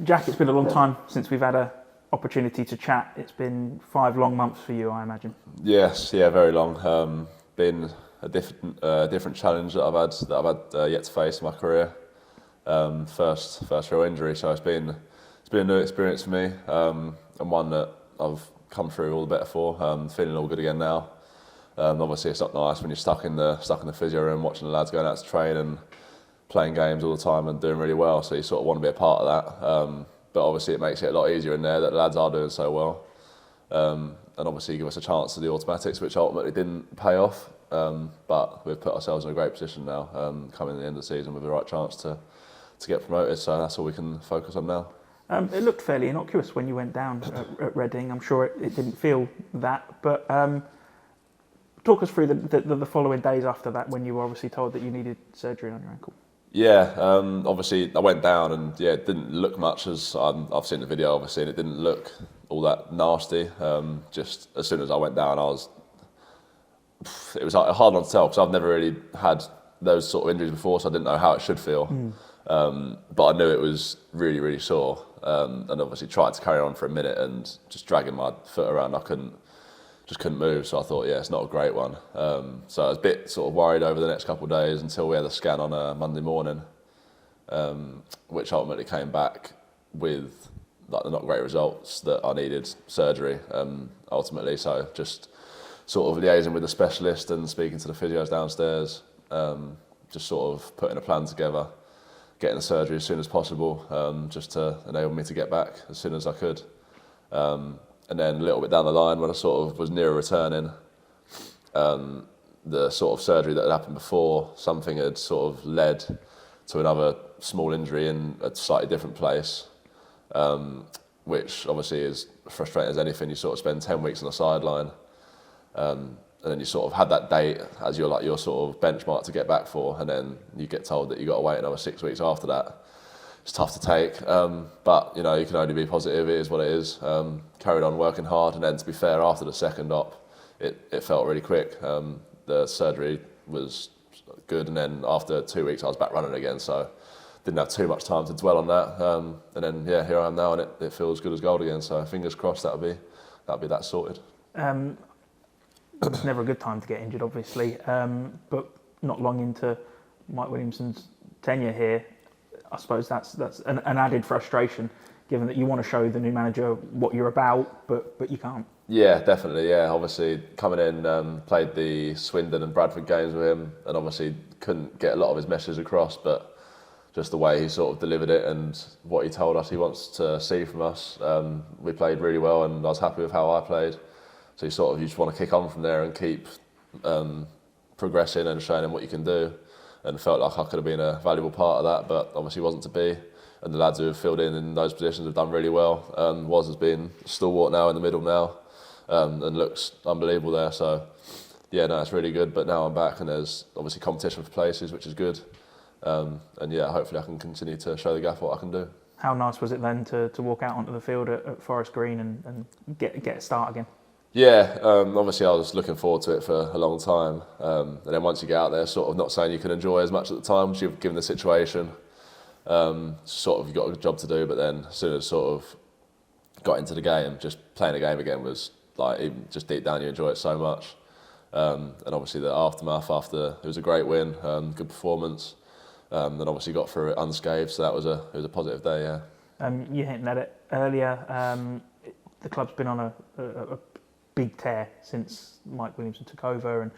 Jack, it's been a long time since we've had a opportunity to chat. It's been 5 long months for you, I imagine. Yes, yeah, very long. Been a different challenge that I've had yet to face in my career. First real injury, so it's been a new experience for me, and one that I've come through all the better for. Feeling all good again now. Obviously, it's not nice when you're stuck in the physio room watching the lads going out to train and playing games all the time and doing really well. So you sort of want to be a part of that. But obviously, it makes it a lot easier in there that the lads are doing so well. And obviously give us a chance to do automatics, which ultimately didn't pay off. But we've put ourselves in a great position now, coming to the end of the season with the right chance to get promoted. So that's all we can focus on now. It looked fairly innocuous when you went down at Reading. I'm sure it didn't feel that. But talk us through the following days after that, when you were obviously told that you needed surgery on your ankle. Yeah, obviously I went down and it didn't look much as I've seen the video obviously, and it didn't look all that nasty. Just as soon as I went down, it was a hard one to tell because I've never really had those sort of injuries before, so I didn't know how it should feel. But I knew it was really, really sore, and obviously tried to carry on for a minute and just dragging my foot around, just couldn't move, so I thought, yeah, it's not a great one. So I was a bit sort of worried over the next couple of days until we had a scan on a Monday morning, which ultimately came back with the not great results that I needed surgery, ultimately. So just sort of liaising with the specialist and speaking to the physios downstairs, just sort of putting a plan together, getting the surgery as soon as possible, just to enable me to get back as soon as I could. And then a little bit down the line, when I sort of was nearer returning, the sort of surgery that had happened before, something had sort of led to another small injury in a slightly different place, which obviously is frustrating as anything. You sort of spend 10 weeks on the sideline, and then you sort of had that date as your sort of benchmark to get back for, and then you get told that you got to wait another 6 weeks after that. It's tough to take, but you can only be positive. It is what it is. Carried on working hard, and then to be fair, after the second op, it felt really quick. The surgery was good, and then after 2 weeks, I was back running again. So didn't have too much time to dwell on that. And then here I am now, and it feels good as gold again. So fingers crossed that'll be that sorted. It's never a good time to get injured, obviously, but not long into Mike Williamson's tenure here, I suppose that's an added frustration, given that you want to show the new manager what you're about, but you can't. Yeah, definitely. Yeah, obviously coming in, played the Swindon and Bradford games with him, and obviously couldn't get a lot of his messages across, but just the way he sort of delivered it and what he told us he wants to see from us, we played really well, and I was happy with how I played. So you just want to kick on from there and keep progressing and showing him what you can do. And felt like I could have been a valuable part of that, but obviously wasn't to be. And the lads who have filled in those positions have done really well. Woz has been stalwart now in the middle now, and looks unbelievable there. So yeah, no, it's really good. But now I'm back, and there's obviously competition for places, which is good. And yeah, hopefully I can continue to show the gaffer what I can do. How nice was it then to walk out onto the field at Forest Green and get a start again? Yeah, obviously I was looking forward to it for a long time, and then once you get out there, sort of not saying you can enjoy as much at the time, given the situation, sort of you've got a job to do, but then as soon as sort of got into the game, just playing the game again was like, even just deep down you enjoy it so much, and obviously the aftermath after, it was a great win, good performance, then obviously got through it unscathed, so it was a positive day, yeah. You hinted at it earlier, the club's been on a big tear since Mike Williamson took over and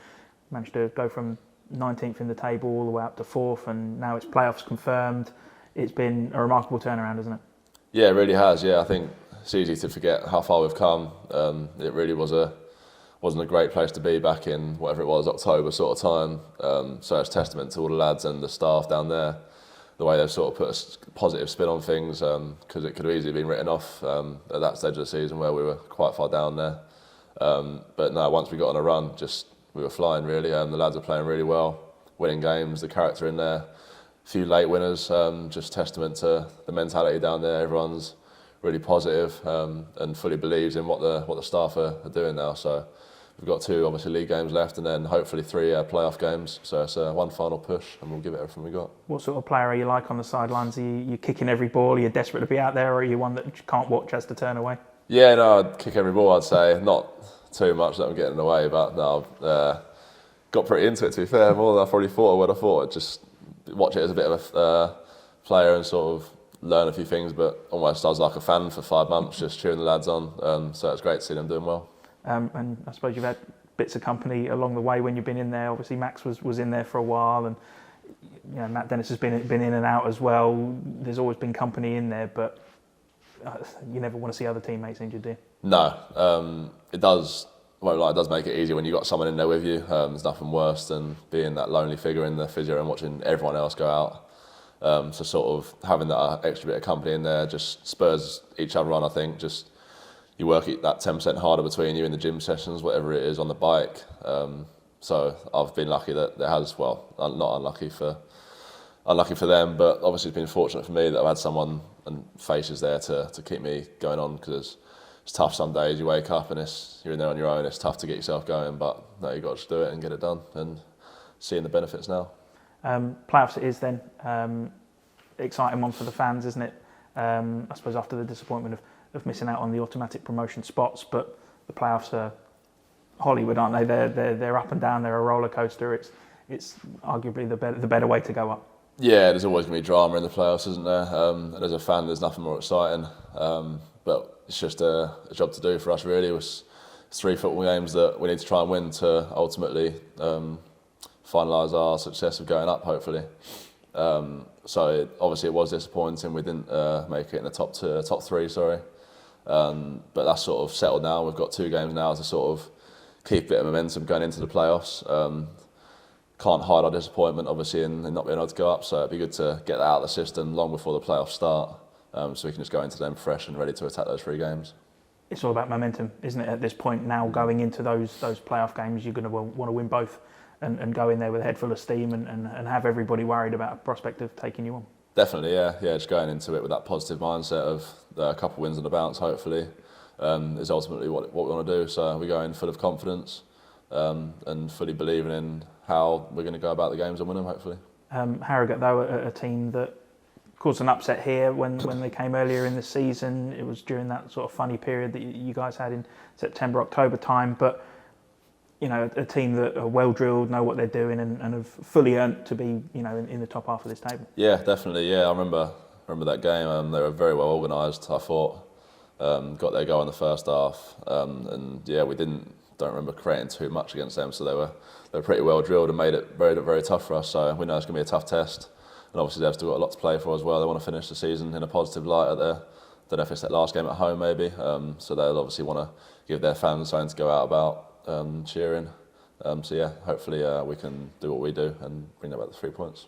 managed to go from 19th in the table all the way up to 4th, and now it's playoffs confirmed. It's been a remarkable turnaround, isn't it? Yeah, it really has. Yeah, I think it's easy to forget how far we've come. It really wasn't a great place to be back in whatever it was, October sort of time. So it's testament to all the lads and the staff down there, the way they've sort of put a positive spin on things, because it could have easily been written off at that stage of the season where we were quite far down there. But no, once we got on a run, we were flying really. The lads are playing really well, winning games, the character in there. A few late winners, just testament to the mentality down there. Everyone's really positive and fully believes in what the staff are doing now. So we've got 2 obviously league games left, and then hopefully 3 playoff games. So it's one final push, and we'll give it everything we got. What sort of player are you like on the sidelines? Are you kicking every ball? Are you desperate to be out there, or are you one that can't watch, has to turn away? Yeah, no, I'd kick every ball. I'd say not too much that I'm getting away, but no, I've got pretty into it. To be fair, more than I probably thought I would. I thought I'd just watch it as a bit of a player and sort of learn a few things, but almost I was like a fan for 5 months, just cheering the lads on. So it's great to see them doing well. And I suppose you've had bits of company along the way when you've been in there. Obviously, Max was in there for a while, and Matt Dennis has been in and out as well. There's always been company in there, but you never want to see other teammates injured, do you? No, it does. Well, it does make it easier when you've got someone in there with you. There's nothing worse than being that lonely figure in the physio and watching everyone else go out. So sort of having that extra bit of company in there just spurs each other on, I think. Just you work it that 10% harder between you in the gym sessions, whatever it is, on the bike. So I've been lucky that there has, well, not unlucky for them, but obviously it's been fortunate for me that I've had someone and faces there to keep me going on, because it's tough some days. You wake up and you're in there on your own. It's tough to get yourself going, but no, you've got to just do it and get it done, and seeing the benefits now. Playoffs it is then. Exciting one for the fans, isn't it? I suppose after the disappointment of missing out on the automatic promotion spots, but the playoffs are Hollywood, aren't they? They're up and down. They're a roller coaster. It's arguably the better way to go up. Yeah, there's always going to be drama in the playoffs, isn't there? And as a fan, there's nothing more exciting. But it's just a job to do for us, really. It's 3 football games that we need to try and win to ultimately finalise our success of going up, hopefully. So obviously it was disappointing we didn't make it in the top 3, sorry. But that's sort of settled now. We've got 2 games now to sort of keep a bit of momentum going into the playoffs. Can't hide our disappointment, obviously, in not being able to go up. So it'd be good to get that out of the system long before the playoffs start, so we can just go into them fresh and ready to attack those 3 games. It's all about momentum, isn't it? At this point now, going into those playoff games, you're going to want to win both, and go in there with a head full of steam and have everybody worried about a prospect of taking you on. Definitely, yeah. Just going into it with that positive mindset of a couple of wins on the bounce, hopefully, is ultimately what we want to do. So we go in full of confidence and fully believing in how we're going to go about the games and win them, hopefully. Harrogate, though, a team that caused an upset here when they came earlier in the season. It was during that sort of funny period that you guys had in September, October time. But a team that are well drilled, know what they're doing, and have fully earned to be in the top half of this table. Yeah, definitely. Yeah, I remember that game. They were very well organised, I thought. Got their goal in the first half, and yeah, we don't remember creating too much against them. So they were pretty well drilled and made it very, very tough for us. So we know it's going to be a tough test. And obviously they've still got a lot to play for as well. They want to finish the season in a positive light at their, don't know if it's their last game at home maybe. So they'll obviously want to give their fans something to go out about, cheering. So yeah, hopefully we can do what we do and bring them back the 3 points.